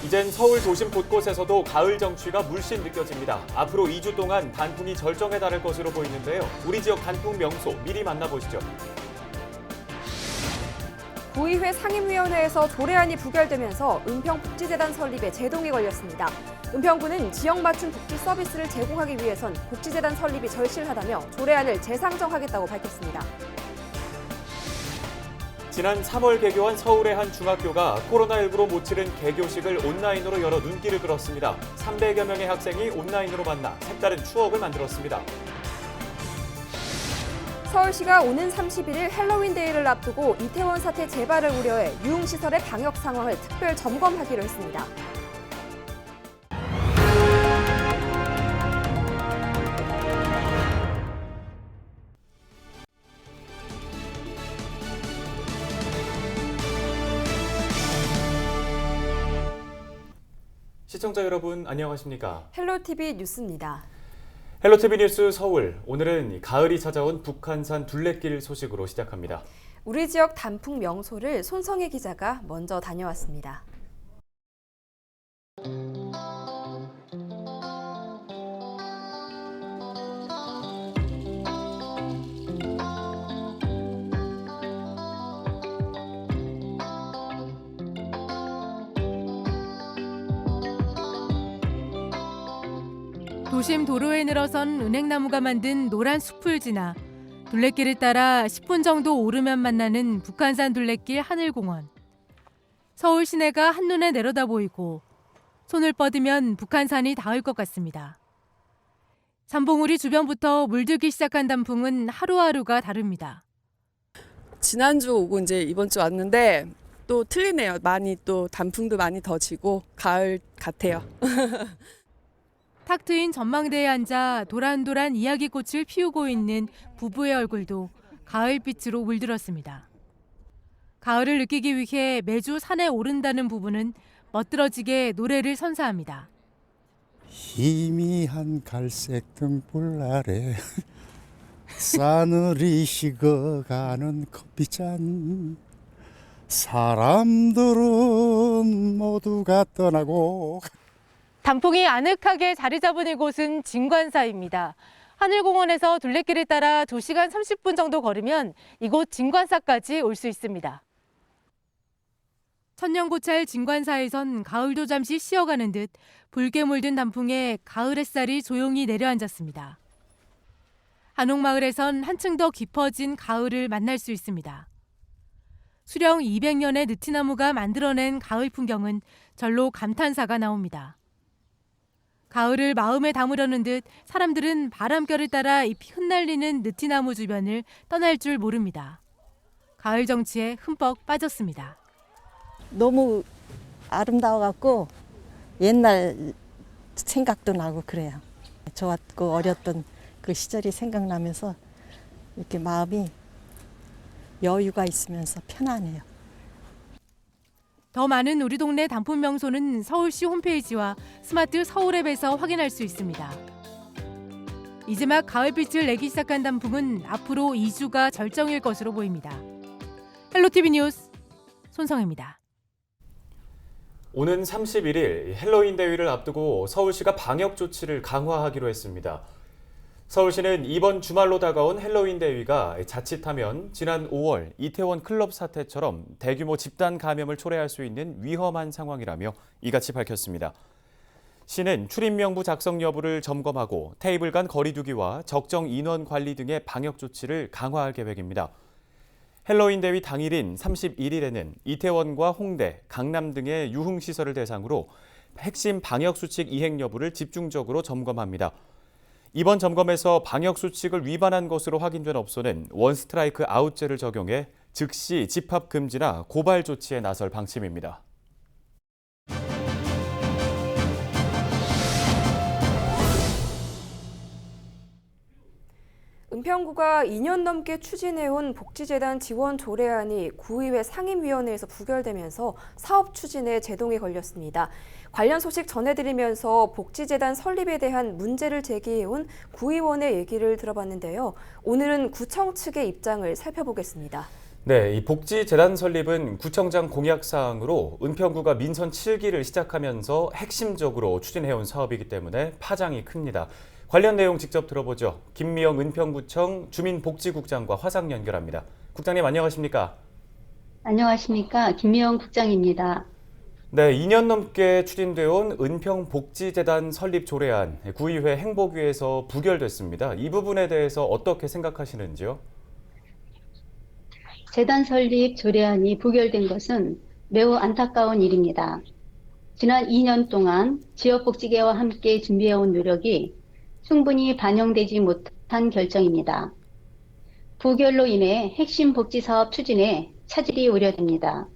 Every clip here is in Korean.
이젠 서울 도심 곳곳에서도 가을 정취가 물씬 느껴집니다. 앞으로 2주 동안 단풍이 절정에 달할 것으로 보이는데요. 우리 지역 단풍 명소 미리 만나보시죠. 구의회 상임위원회에서 조례안이 부결되면서 은평복지재단 설립에 제동이 걸렸습니다. 은평구는 지역 맞춤 복지 서비스를 제공하기 위해선 복지재단 설립이 절실하다며 조례안을 재상정하겠다고 밝혔습니다. 지난 3월 개교한 서울의 한 중학교가 코로나19로 못 치른 개교식을 온라인으로 열어 눈길을 끌었습니다. 300여 명의 학생이 온라인으로 만나 색다른 추억을 만들었습니다. 서울시가 오는 31일 헬로윈 데이를 앞두고 이태원 사태 재발을 우려해 유흥시설의 방역 상황을 특별 점검하기로 했습니다. 시청자 여러분 안녕하십니까? 헬로티비 뉴스입니다. 헬로티비 뉴스 서울, 오늘은 가을이 찾아온 북한산 둘레길 소식으로 시작합니다. 우리 지역 단풍 명소를 손성혜 기자가 먼저 다녀왔습니다. 도심 도로에 늘어선 은행나무가 만든 노란 숲을 지나 둘레길을 따라 10분 정도 오르면 만나는 북한산 둘레길 하늘공원. 서울 시내가 한눈에 내려다 보이고 손을 뻗으면 북한산이 닿을 것 같습니다. 삼봉우리 주변부터 물들기 시작한 단풍은 하루하루가 다릅니다. 지난주 오고 이제 이번 주 왔는데 또 틀리네요. 많이 또 단풍도 많이 더 지고 가을 같아요. 탁 트인 전망대에 앉아 도란도란 이야기꽃을 피우고 있는 부부의 얼굴도 가을빛으로 물들었습니다. 가을을 느끼기 위해 매주 산에 오른다는 부부는 멋들어지게 노래를 선사합니다. 희미한 갈색 등불 아래 싸늘히 식어가는 커피잔 사람들은 모두가 떠나고 단풍이 아늑하게 자리 잡은 이곳은 진관사입니다. 하늘공원에서 둘레길을 따라 2시간 30분 정도 걸으면 이곳 진관사까지 올 수 있습니다. 천년고찰 진관사에선 가을도 잠시 쉬어가는 듯 붉게 물든 단풍에 가을 햇살이 조용히 내려앉았습니다. 한옥마을에선 한층 더 깊어진 가을을 만날 수 있습니다. 수령 200년의 느티나무가 만들어낸 가을 풍경은 절로 감탄사가 나옵니다. 가을을 마음에 담으려는 듯 사람들은 바람결을 따라 잎이 흩날리는 느티나무 주변을 떠날 줄 모릅니다. 가을 정취에 흠뻑 빠졌습니다. 너무 아름다워갖고 옛날 생각도 나고 그래요. 좋았고 어렸던 그 시절이 생각나면서 이렇게 마음이 여유가 있으면서 편안해요. 더 많은 우리 동네 단풍 명소는 서울시 홈페이지와 스마트 서울앱에서 확인할 수 있습니다. 이제 막 가을빛을 내기 시작한 단풍은 앞으로 2주가 절정일 것으로 보입니다. 헬로티비 뉴스 손성혜입니다. 오는 31일 헬로윈 데이를 앞두고 서울시가 방역 조치를 강화하기로 했습니다. 서울시는 이번 주말로 다가온 헬로윈 데이가 자칫하면 지난 5월 이태원 클럽 사태처럼 대규모 집단 감염을 초래할 수 있는 위험한 상황이라며 이같이 밝혔습니다. 시는 출입 명부 작성 여부를 점검하고 테이블 간 거리 두기와 적정 인원 관리 등의 방역 조치를 강화할 계획입니다. 헬로윈 데이 당일인 31일에는 이태원과 홍대, 강남 등의 유흥시설을 대상으로 핵심 방역 수칙 이행 여부를 집중적으로 점검합니다. 이번 점검에서 방역 수칙을 위반한 것으로 확인된 업소는 원스트라이크 아웃제를 적용해 즉시 집합 금지나 고발 조치에 나설 방침입니다. 은평구가 2년 넘게 추진해온 복지재단 지원 조례안이 구의회 상임위원회에서 부결되면서 사업 추진에 제동이 걸렸습니다. 관련 소식 전해드리면서 복지재단 설립에 대한 문제를 제기해온 구의원의 얘기를 들어봤는데요. 오늘은 구청 측의 입장을 살펴보겠습니다. 네, 이 복지재단 설립은 구청장 공약 사항으로 은평구가 민선 7기를 시작하면서 핵심적으로 추진해온 사업이기 때문에 파장이 큽니다. 관련 내용 직접 들어보죠. 김미영 은평구청 주민복지국장과 화상 연결합니다. 국장님 안녕하십니까? 안녕하십니까. 김미영 국장입니다. 네, 2년 넘게 추진되어 온 은평복지재단 설립 조례안 구의회 행복위에서 부결됐습니다. 이 부분에 대해서 어떻게 생각하시는지요? 재단 설립 조례안이 부결된 것은 매우 안타까운 일입니다. 지난 2년 동안 지역복지계와 함께 준비해온 노력이 충분히 반영되지 못한 결정입니다. 부결로 인해 핵심 복지사업 추진에 차질이 우려됩니다.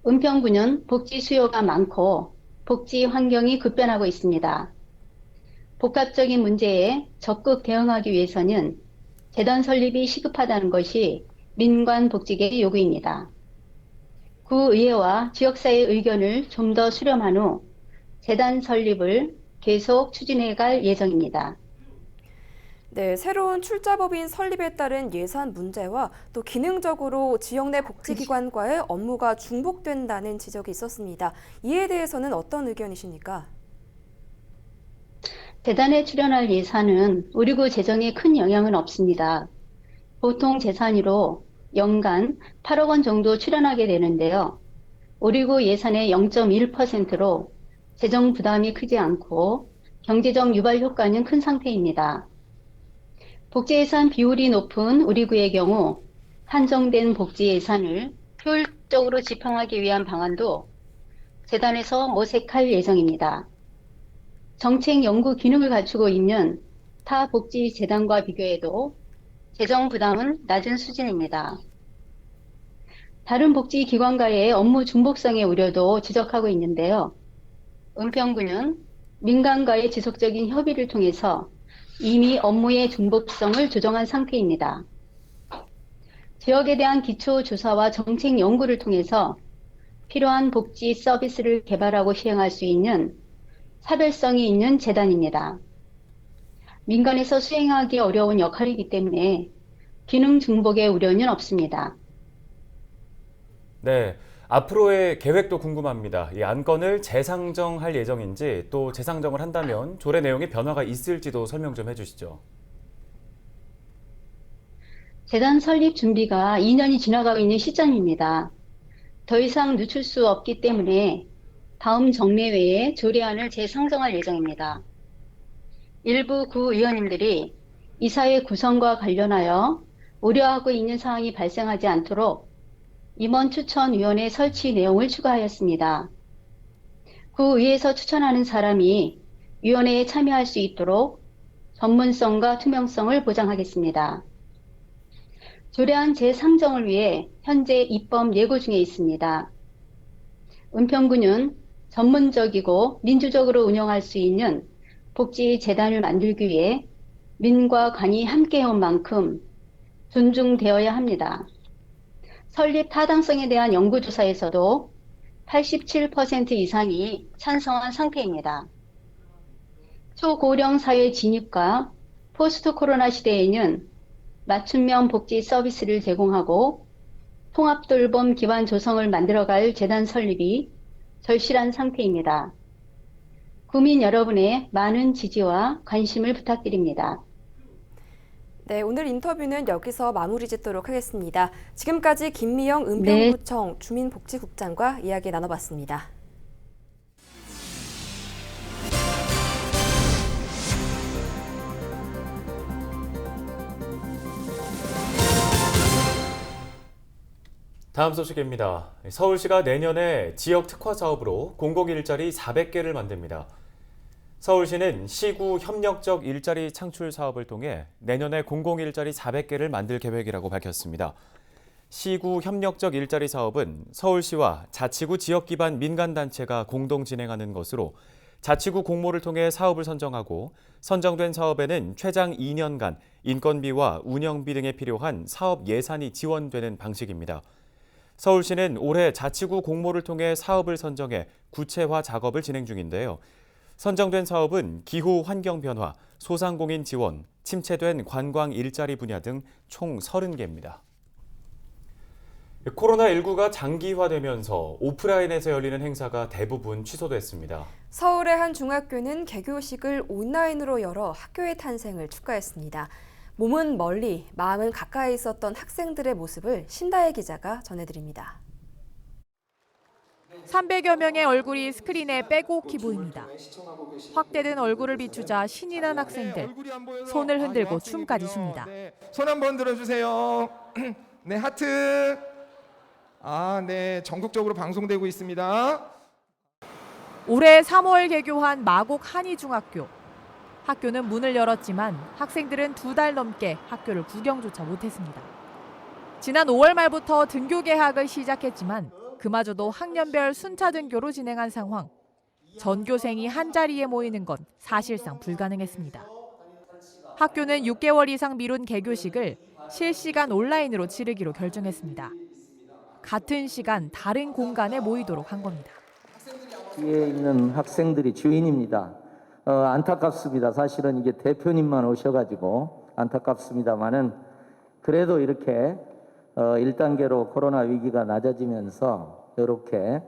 은평구는 복지 수요가 많고 복지 환경이 급변하고 있습니다. 복합적인 문제에 적극 대응하기 위해서는 재단 설립이 시급하다는 것이 민관복지계의 요구입니다. 구의회와 지역사회의 의견을 좀 더 수렴한 후 재단 설립을 계속 추진해 갈 예정입니다. 네, 새로운 출자법인 설립에 따른 예산 문제와 또 기능적으로 지역 내 복지기관과의 업무가 중복된다는 지적이 있었습니다. 이에 대해서는 어떤 의견이십니까? 재단에 출연할 예산은 우리구 재정에 큰 영향은 없습니다. 보통 재산으로 연간 8억 원 정도 출연하게 되는데요. 우리구 예산의 0.1%로 재정 부담이 크지 않고 경제적 유발 효과는 큰 상태입니다. 복지 예산 비율이 높은 우리구의 경우 한정된 복지 예산을 효율적으로 집행하기 위한 방안도 재단에서 모색할 예정입니다. 정책 연구 기능을 갖추고 있는 타 복지 재단과 비교해도 재정 부담은 낮은 수준입니다. 다른 복지 기관과의 업무 중복성의 우려도 지적하고 있는데요. 은평구는 민간과의 지속적인 협의를 통해서 이미 업무의 중복성을 조정한 상태입니다. 지역에 대한 기초 조사와 정책 연구를 통해서 필요한 복지 서비스를 개발하고 시행할 수 있는 차별성이 있는 재단입니다. 민간에서 수행하기 어려운 역할이기 때문에 기능 중복의 우려는 없습니다. 네, 앞으로의 계획도 궁금합니다. 이 안건을 재상정할 예정인지 또 재상정을 한다면 조례 내용에 변화가 있을지도 설명 좀 해주시죠. 재단 설립 준비가 2년이 지나가고 있는 시점입니다. 더 이상 늦출 수 없기 때문에 다음 정례회에 조례안을 재상정할 예정입니다. 일부 구의원님들이 이사회 구성과 관련하여 우려하고 있는 사항이 발생하지 않도록 임원 추천위원회 설치 내용을 추가하였습니다. 구의회에서 추천하는 사람이 위원회에 참여할 수 있도록 전문성과 투명성을 보장하겠습니다. 조례안 재상정을 위해 현재 입법 예고 중에 있습니다. 은평구는 전문적이고 민주적으로 운영할 수 있는 복지재단을 만들기 위해 민과 관이 함께해온 만큼 존중되어야 합니다. 설립 타당성에 대한 연구조사에서도 87% 이상이 찬성한 상태입니다. 초고령 사회 진입과 포스트 코로나 시대에는 맞춤형 복지 서비스를 제공하고 통합돌봄 기반 조성을 만들어갈 재단 설립이 절실한 상태입니다. 구민 여러분의 많은 지지와 관심을 부탁드립니다. 네, 오늘 인터뷰는 여기서 마무리 짓도록 하겠습니다. 지금까지 김미영 은평구청 주민복지국장과 이야기 나눠봤습니다. 다음 소식입니다. 서울시가 내년에 지역 특화 사업으로 공공일자리 400개를 만듭니다. 서울시는 시구 협력적 일자리 창출 사업을 통해 내년에 공공일자리 400개를 만들 계획이라고 밝혔습니다. 시구 협력적 일자리 사업은 서울시와 자치구 지역 기반 민간단체가 공동 진행하는 것으로 자치구 공모를 통해 사업을 선정하고 선정된 사업에는 최장 2년간 인건비와 운영비 등에 필요한 사업 예산이 지원되는 방식입니다. 서울시는 올해 자치구 공모를 통해 사업을 선정해 구체화 작업을 진행 중인데요. 선정된 사업은 기후 환경 변화, 소상공인 지원, 침체된 관광 일자리 분야 등 총 30개입니다. 코로나19가 장기화되면서 오프라인에서 열리는 행사가 대부분 취소됐습니다. 서울의 한 중학교는 개교식을 온라인으로 열어 학교의 탄생을 축하했습니다. 몸은 멀리, 마음은 가까이 있었던 학생들의 모습을 신다혜 기자가 전해드립니다. 300여 명의 얼굴이 스크린에 빼곡히 보입니다. 확대된 얼굴을 비추자 신이 난 학생들, 손을 흔들고 춤까지 춥니다. 네. 손 한번 들어주세요. 네, 하트. 네, 전국적으로 방송되고 있습니다. 올해 3월 개교한 마곡 한희중학교. 학교는 문을 열었지만 학생들은 2달 넘게 학교를 구경조차 못했습니다. 지난 5월 말부터 등교 개학을 시작했지만 그마저도 학년별 순차 등교로 진행한 상황. 전교생이 한자리에 모이는 건 사실상 불가능했습니다. 학교는 6개월 이상 미룬 개교식을 실시간 온라인으로 치르기로 결정했습니다. 같은 시간 다른 공간에 모이도록 한 겁니다. 뒤에 있는 학생들이 주인입니다. 안타깝습니다. 사실은 이게 대표님만 오셔가지고 안타깝습니다만은 그래도 이렇게 1단계로 코로나 위기가 낮아지면서 이렇게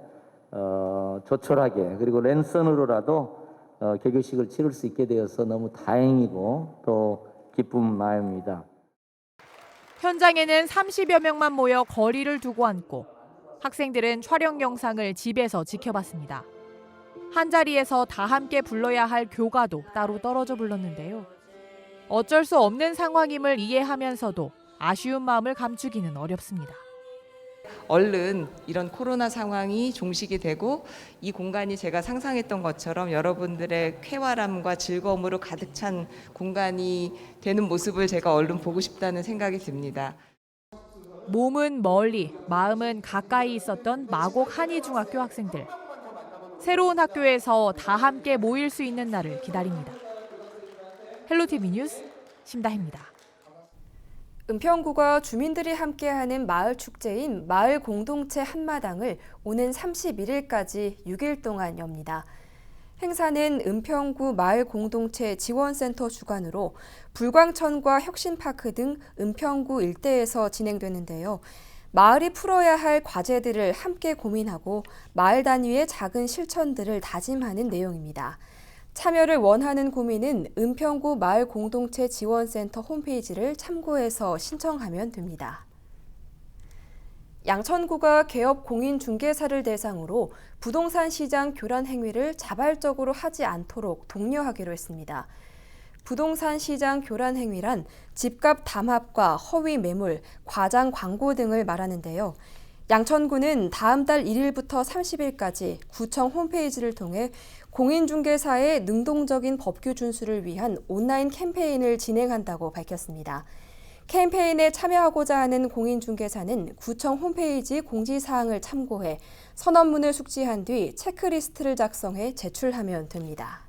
조촐하게 그리고 랜선으로라도 개교식을 치를 수 있게 되어서 너무 다행이고 또 기쁜 마음입니다. 현장에는 30여 명만 모여 거리를 두고 앉고 학생들은 촬영 영상을 집에서 지켜봤습니다. 한자리에서 다 함께 불러야 할 교가도 따로 떨어져 불렀는데요. 어쩔 수 없는 상황임을 이해하면서도 아쉬운 마음을 감추기는 어렵습니다. 얼른 이런 코로나 상황이 종식이 되고 이 공간이 제가 상상했던 것처럼 여러분들의 쾌활함과 즐거움으로 가득 찬 공간이 되는 모습을 제가 얼른 보고 싶다는 생각이 듭니다. 몸은 멀리, 마음은 가까이 있었던 마곡 한희중학교 학생들. 새로운 학교에서 다 함께 모일 수 있는 날을 기다립니다. 헬로티비 뉴스 심다혜입니다. 은평구가 주민들이 함께하는 마을 축제인 마을 공동체 한마당을 오는 31일까지 6일 동안 엽니다. 행사는 은평구 마을 공동체 지원센터 주관으로 불광천과 혁신파크 등 은평구 일대에서 진행되는데요. 마을이 풀어야 할 과제들을 함께 고민하고 마을 단위의 작은 실천들을 다짐하는 내용입니다. 참여를 원하는 구민은 은평구 마을 공동체 지원센터 홈페이지를 참고해서 신청하면 됩니다. 양천구가 개업 공인중개사를 대상으로 부동산 시장 교란 행위를 자발적으로 하지 않도록 독려하기로 했습니다. 부동산 시장 교란 행위란 집값 담합과 허위 매물, 과장 광고 등을 말하는데요. 양천구는 다음 달 1일부터 30일까지 구청 홈페이지를 통해 공인중개사의 능동적인 법규 준수를 위한 온라인 캠페인을 진행한다고 밝혔습니다. 캠페인에 참여하고자 하는 공인중개사는 구청 홈페이지 공지사항을 참고해 선언문을 숙지한 뒤 체크리스트를 작성해 제출하면 됩니다.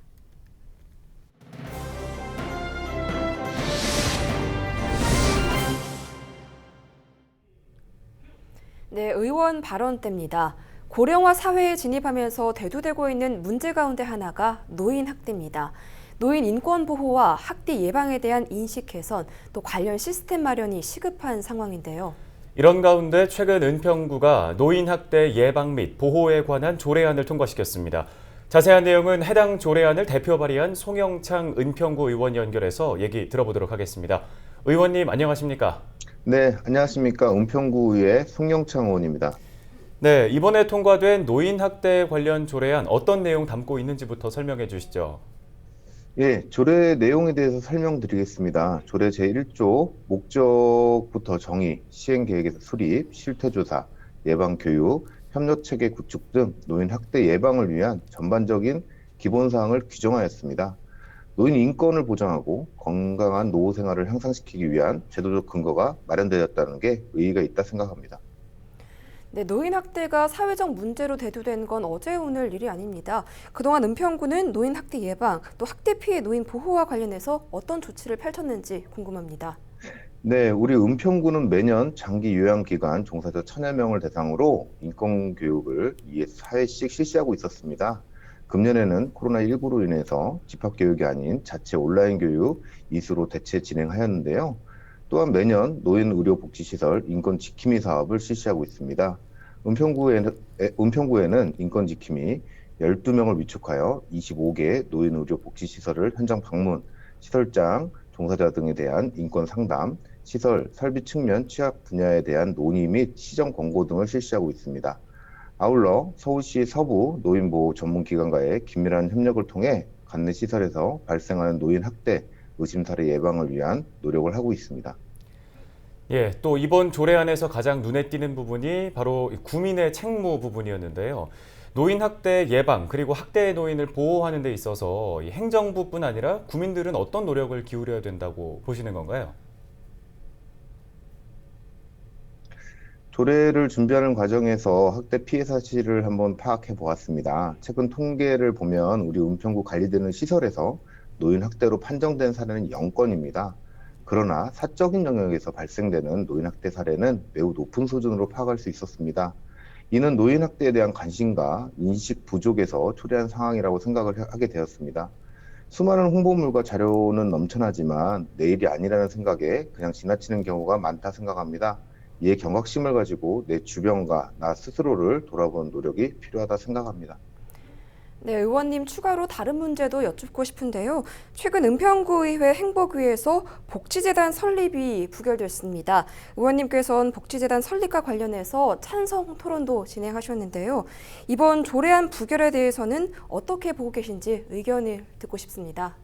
네, 의원 발언 때입니다. 고령화 사회에 진입하면서 대두되고 있는 문제 가운데 하나가 노인 학대입니다. 노인 인권 보호와 학대 예방에 대한 인식 개선, 또 관련 시스템 마련이 시급한 상황인데요. 이런 가운데 최근 은평구가 노인 학대 예방 및 보호에 관한 조례안을 통과시켰습니다. 자세한 내용은 해당 조례안을 대표 발의한 송영창 은평구 의원 연결해서 얘기 들어보도록 하겠습니다. 의원님 안녕하십니까? 네, 안녕하십니까. 은평구의 송영창 의원입니다. 네, 이번에 통과된 노인 학대 관련 조례안 어떤 내용 담고 있는지부터 설명해 주시죠. 예, 조례 내용에 대해서 설명드리겠습니다. 조례 제1조 목적부터 정의, 시행계획에서 수립, 실태조사, 예방교육, 협력체계 구축 등 노인 학대 예방을 위한 전반적인 기본사항을 규정하였습니다. 노인 인권을 보장하고 건강한 노후 생활을 향상시키기 위한 제도적 근거가 마련되었다는 게 의의가 있다 생각합니다. 네, 노인 학대가 사회적 문제로 대두된 건 어제 오늘 일이 아닙니다. 그동안 은평구는 노인 학대 예방, 또 학대 피해 노인 보호와 관련해서 어떤 조치를 펼쳤는지 궁금합니다. 네, 우리 은평구는 매년 장기 요양기관 종사자 1000여 명을 대상으로 인권교육을 4회씩 실시하고 있었습니다. 금년에는 코로나19로 인해서 집합교육이 아닌 자체 온라인 교육 이수로 대체 진행하였는데요. 또한 매년 노인의료복지시설 인권지킴이 사업을 실시하고 있습니다. 은평구에는 인권지킴이 12명을 위촉하여 25개 노인의료복지시설을 현장 방문, 시설장, 종사자 등에 대한 인권 상담, 시설, 설비 측면 취약 분야에 대한 논의 및 시정 권고 등을 실시하고 있습니다. 아울러 서울시 서부 노인보호 전문기관과의 긴밀한 협력을 통해 관내 시설에서 발생하는 노인 학대, 의심 사례 예방을 위한 노력을 하고 있습니다. 예, 또 이번 조례안에서 가장 눈에 띄는 부분이 바로 구민의 책무 부분이었는데요. 노인 학대 예방 그리고 학대의 노인을 보호하는 데 있어서 행정부뿐 아니라 구민들은 어떤 노력을 기울여야 된다고 보시는 건가요? 조례를 준비하는 과정에서 학대 피해 사실을 한번 파악해 보았습니다. 최근 통계를 보면 우리 은평구 관리되는 시설에서 노인 학대로 판정된 사례는 0건입니다. 그러나 사적인 영역에서 발생되는 노인 학대 사례는 매우 높은 수준으로 파악할 수 있었습니다. 이는 노인 학대에 대한 관심과 인식 부족에서 초래한 상황이라고 생각을 하게 되었습니다. 수많은 홍보물과 자료는 넘쳐나지만 내 일이 아니라는 생각에 그냥 지나치는 경우가 많다 생각합니다. 이에 경각심을 가지고 내 주변과 나 스스로를 돌아보는 노력이 필요하다 생각합니다. 네, 의원님 추가로 다른 문제도 여쭙고 싶은데요. 최근 은평구의회 행복위에서 복지재단 설립이 부결됐습니다. 의원님께서는 복지재단 설립과 관련해서 찬성 토론도 진행하셨는데요. 이번 조례안 부결에 대해서는 어떻게 보고 계신지 의견을 듣고 싶습니다.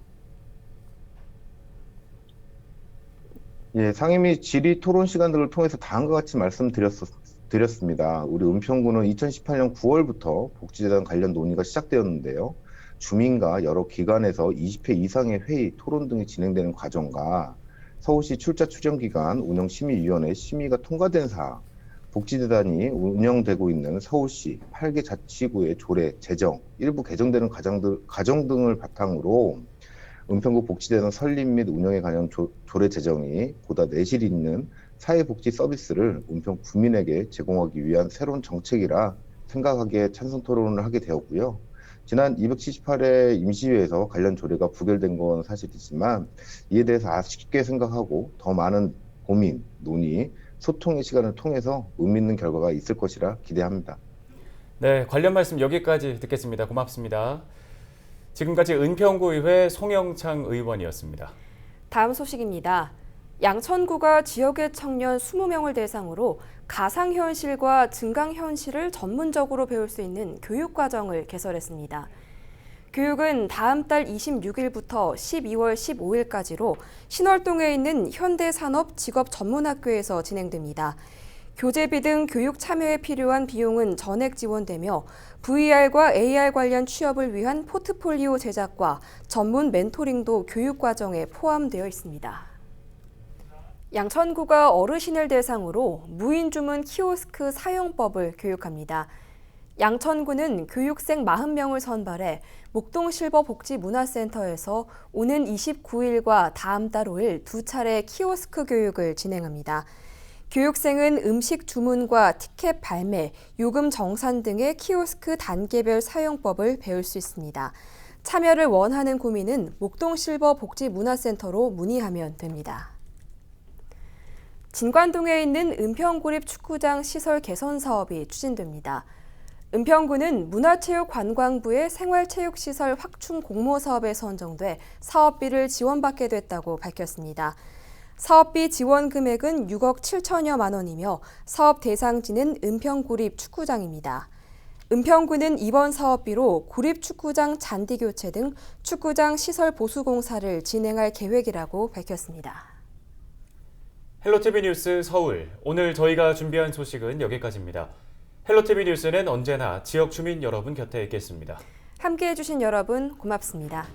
예, 상임위 질의 토론 시간 등을 통해서 다음과 같이 말씀드렸습니다. 우리 은평구는 2018년 9월부터 복지재단 관련 논의가 시작되었는데요. 주민과 여러 기관에서 20회 이상의 회의, 토론 등이 진행되는 과정과 서울시 출자 추정기관 운영심의위원회 심의가 통과된 사항, 복지재단이 운영되고 있는 서울시 8개 자치구의 조례, 제정, 일부 개정되는 과정 등을 바탕으로 은평구 복지재단 설립 및 운영에 관한 조례 제정이 보다 내실 있는 사회복지 서비스를 은평 구민에게 제공하기 위한 새로운 정책이라 생각하기에 찬성 토론을 하게 되었고요. 지난 278회 임시회에서 관련 조례가 부결된 건 사실이지만 이에 대해서 아쉽게 생각하고 더 많은 고민, 논의, 소통의 시간을 통해서 의미 있는 결과가 있을 것이라 기대합니다. 네, 관련 말씀 여기까지 듣겠습니다. 고맙습니다. 지금까지 은평구의회 송영창 의원이었습니다. 다음 소식입니다. 양천구가 지역의 청년 20명을 대상으로 가상현실과 증강현실을 전문적으로 배울 수 있는 교육과정을 개설했습니다. 교육은 다음 달 26일부터 12월 15일까지로 신월동에 있는 현대산업직업전문학교에서 진행됩니다. 교재비 등 교육 참여에 필요한 비용은 전액 지원되며 VR과 AR 관련 취업을 위한 포트폴리오 제작과 전문 멘토링도 교육 과정에 포함되어 있습니다. 양천구가 어르신을 대상으로 무인 주문 키오스크 사용법을 교육합니다. 양천구는 교육생 40명을 선발해 목동실버복지문화센터에서 오는 29일과 다음 달 5일 두 차례 키오스크 교육을 진행합니다. 교육생은 음식 주문과 티켓 발매, 요금 정산 등의 키오스크 단계별 사용법을 배울 수 있습니다. 참여를 원하는 구민은 목동실버복지문화센터로 문의하면 됩니다. 진관동에 있는 은평구립 축구장 시설 개선 사업이 추진됩니다. 은평구는 문화체육관광부의 생활체육시설 확충 공모 사업에 선정돼 사업비를 지원받게 됐다고 밝혔습니다. 사업비 지원 금액은 6억 7천여만 원이며 사업 대상지는 은평구립 축구장입니다. 은평구는 이번 사업비로 구립 축구장 잔디 교체 등 축구장 시설 보수 공사를 진행할 계획이라고 밝혔습니다. 헬로티비 뉴스 서울, 오늘 저희가 준비한 소식은 여기까지입니다. 헬로티비 뉴스는 언제나 지역 주민 여러분 곁에 있겠습니다. 함께해 주신 여러분 고맙습니다.